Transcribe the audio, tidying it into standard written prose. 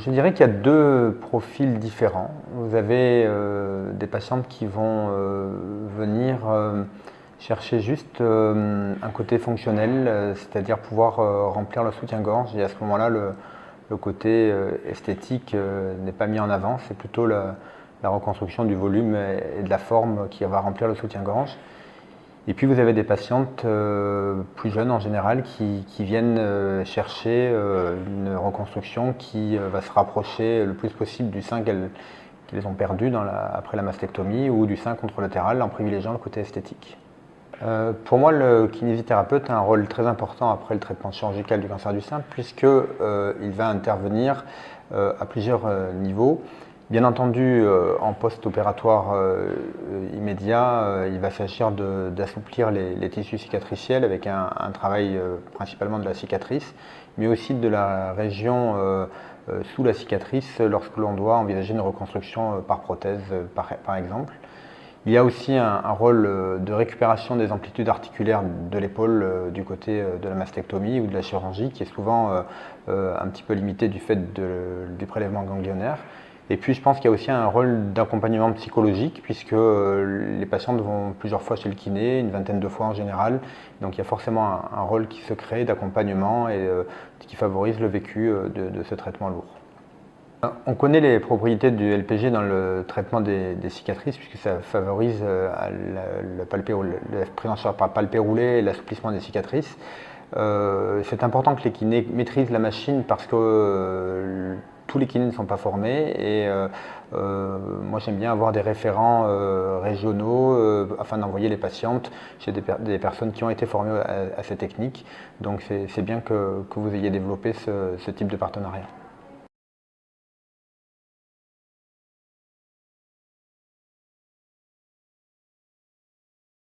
Je dirais qu'il y a deux profils différents. Vous avez des patientes qui vont venir chercher juste un côté fonctionnel, c'est-à-dire pouvoir remplir le soutien-gorge. Et à ce moment-là, le côté esthétique n'est pas mis en avant, c'est plutôt la reconstruction du volume et de la forme qui va remplir le soutien-gorge. Et puis vous avez des patientes plus jeunes en général qui viennent chercher une reconstruction qui va se rapprocher le plus possible du sein qu'elles ont perdu après la mastectomie ou du sein contralatéral en privilégiant le côté esthétique. Pour moi, le kinésithérapeute a un rôle très important après le traitement chirurgical du cancer du sein puisqu'il va intervenir à plusieurs niveaux. Bien entendu, en post-opératoire immédiat, il va s'agir d'assouplir les tissus cicatriciels avec un travail principalement de la cicatrice, mais aussi de la région sous la cicatrice lorsque l'on doit envisager une reconstruction par prothèse, par exemple. Il y a aussi un rôle de récupération des amplitudes articulaires de l'épaule du côté de la mastectomie ou de la chirurgie, qui est souvent un petit peu limité du fait du prélèvement ganglionnaire. Et puis je pense qu'il y a aussi un rôle d'accompagnement psychologique puisque les patientes vont plusieurs fois chez le kiné, une vingtaine de fois en général. Donc il y a forcément un rôle qui se crée d'accompagnement et qui favorise le vécu de ce traitement lourd. On connaît les propriétés du LPG dans le traitement des cicatrices puisque ça favorise la prise en charge par palpé roulé et l'assouplissement des cicatrices. C'est important que les kinés maîtrisent la machine parce que tous les kinés ne sont pas formés et moi j'aime bien avoir des référents régionaux afin d'envoyer les patientes chez des personnes qui ont été formées à ces techniques. Donc c'est bien que vous ayez développé ce type de partenariat.